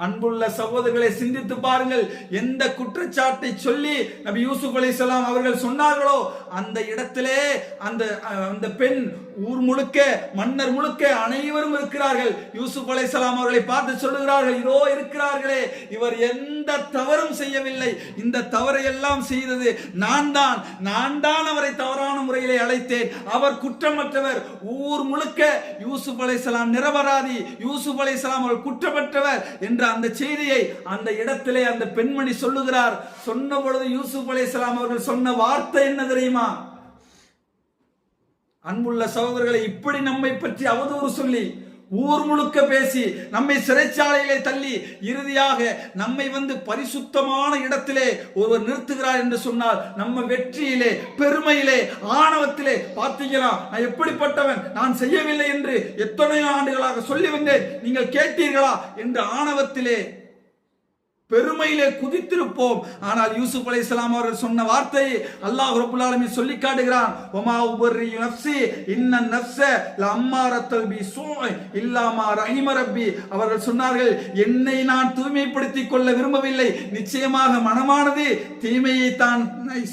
அன்புள்ள சகோதரர்களை சிந்தித்து பாருங்கள். எந்த குற்றச்சாட்டை சொல்லி நபி யூசுப் அலைஹிஸ்ஸலாம் அவர்கள் சொன்னார்களோ அந்த இடத்திலே அந்த பெண் ஊர் முழுக்க, மன்னர் முழுக்க அனைவரும் இருக்கிறார்கள். யூசுப் அலைஹிஸ்ஸலாம் அவர்களை பார்த்து சொல்லுகிறார்கள், இதோ இருக்கிறார்களே, இவர் எந்த தவறும் செய்யவில்லை, இந்த தவறை எல்லாம் செய்தது நான் தான் அவரை தவறான முறையிலே அழைத்தேன், அவர் குற்றமற்றவர், ஊர் முழுக்க யூசுப் அலைஹிஸ்ஸலாம் நிரபராதி, யூசுப் அலைஹிஸ்ஸலாம் அவர்கள் குற்றமற்றவர் என்ற அந்த செய்தியை அந்த இடத்திலே அந்த பெண்மணி சொல்லுகிறார். சொன்ன பொழுது யூசுப் அலைஹிஸ்ஸலாம் அவர்கள் சொன்ன வார்த்தை என்ன தெரியுமா? அன்புள்ள சகோதரர்களை, இப்படி நம்மை பற்றி அவதூறு சொல்லி ஊர் முழுக்க பேசி நம்மை சிறைச்சாலையிலே தள்ளி இறுதியாக நம்மை பரிசுத்தமான இடத்திலே ஒருவர் நிறுத்துகிறார் என்று சொன்னால் நம்ம வெற்றியிலே, பெருமையிலே, ஆணவத்திலே பார்த்தீங்களா நான் எப்படிப்பட்டவன், நான் செய்யவில்லை என்று எத்தனையோ ஆண்டுகளாக சொல்லி வந்தேன், நீங்கள் கேட்டீர்களா என்று ஆணவத்திலே, பெருமையிலே குதித்திருப்போம். ஆனால் யூசுப் அலைஹிஸ்ஸலாம் அவர்கள் சொன்ன வார்த்தையை அல்லாஹ் ரப்பல் ஆலமீன் சொல்லி காட்டுகிறான். வமா உபர்ரி நஃப்ஸி இன்ன நஃப்ஸ லஅம்மாரத்துல் பிஸூஇ இல்லா மா ரஹிம ரப்பி. அவர்கள் சொன்னார்கள், என்னை நான் தூய்மைப்படுத்திக் கொள்ள விரும்பவில்லை, நிச்சயமாக மனமானது தீமையை தான்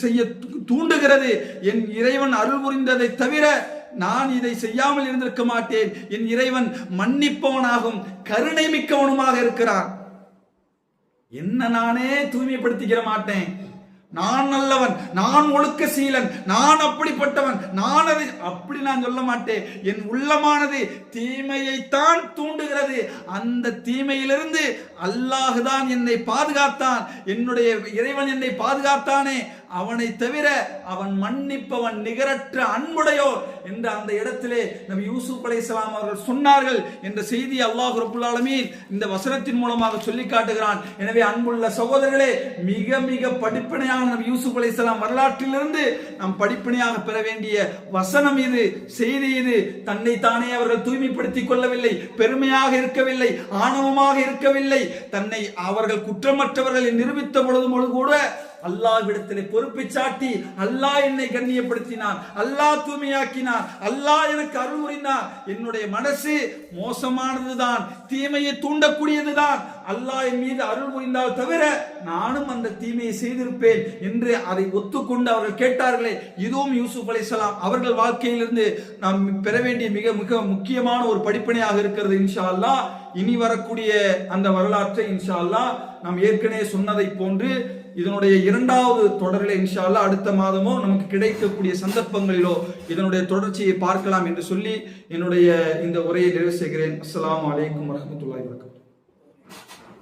செய்ய தூண்டுகிறது, என் இறைவன் அருள் புரிந்ததை தவிர நான் இதை செய்யாமல் இருந்திருக்க மாட்டேன், என் இறைவன் மன்னிப்பவனாகவும் கருணை மிக்கவனுமாக இருக்கிறான். என்ன நானே தூய்மைப்படுத்திக்கிற மாட்டேன், நான் நல்லவன், நான் ஒழுக்க சீலன், நான் அப்படிப்பட்டவன், நான் அதை அப்படி நான் சொல்ல மாட்டேன். என் உள்ளமானது தீமையைத்தான் தூண்டுகிறது, அந்த தீமையிலிருந்து அல்லாஹ் தான் என்னை பாதுகாத்தான், என்னுடைய இறைவன் என்னை பாதுகாத்தானே, அவனை தவிர அவன் மன்னிப்பவன், நிகரற்ற அன்புடையோர் என்ற அந்த இடத்திலே நபி யூசுப் அலைஹிஸ்ஸலாம் அவர்கள் சொன்னார்கள் என்ற செய்தி அல்லாஹ் ரப்பல் ஆலமீன் இந்த வசனத்தின் மூலமாக சொல்லி காட்டுகிறான். எனவே அன்புள்ள சகோதரர்களே, மிக மிக படிப்பினையான நபி யூசுப் அலைஹிஸ்ஸலாம் வரலாற்றிலிருந்து நாம் படிப்பினையாக பெற வேண்டிய வசனம் இது, செய்தி இது. தன்னை தானே அவர்கள் தூய்மைப்படுத்திக் கொள்ளவில்லை, பெருமையாக இருக்கவில்லை, ஆணவமாக இருக்கவில்லை, தன்னை அவர்கள் குற்றமற்றவர்களை நிரூபித்த பொழுது கூட அல்லாஹ்விடத்திலே பொறுப்பை சாட்டி, அல்லாஹ் என்னை கண்ணியப்படுத்தினான், அல்லாஹ் தூய்மையாக்கினான், அல்லாஹ் எனக்கு அருள் புரிந்தார், என்னுடைய மனசு மோசமானதுதான், தீமையை தூண்டக்கூடியதுதான், அல்லாஹ் என் மீது அருள் புரிந்தால் தவிர நானும் அந்த தீமையை செய்திருப்பேன் என்று அதை ஒத்துக்கொண்டு அவர்கள் கேட்டார்களே, இதுவும் யூசுப் அலைஹிஸ்ஸலாம் அவர்கள் வாழ்க்கையிலிருந்து நாம் பெற வேண்டிய மிக மிக முக்கியமான ஒரு படிப்பினையாக இருக்கிறது. இன்ஷா அல்லாஹ் இனி வரக்கூடிய அந்த வரலாற்றை இன்ஷா அல்லாஹ் நாம் ஏற்கனவே சொன்னதை போன்று இதனுடைய இரண்டாவது தொடரில் இன்ஷா அல்லாஹ் அடுத்த மாதமோ நமக்கு கிடைக்கக்கூடிய சந்தர்ப்பங்களிலோ இதனுடைய தொடர்ச்சியை பார்க்கலாம் என்று சொல்லி என்னுடைய இந்த உரையை நிறைவு செய்கிறேன். அஸ்ஸலாமு அலைக்கும் வரஹ்மத்துல்லாஹி வபரகாத்துஹு.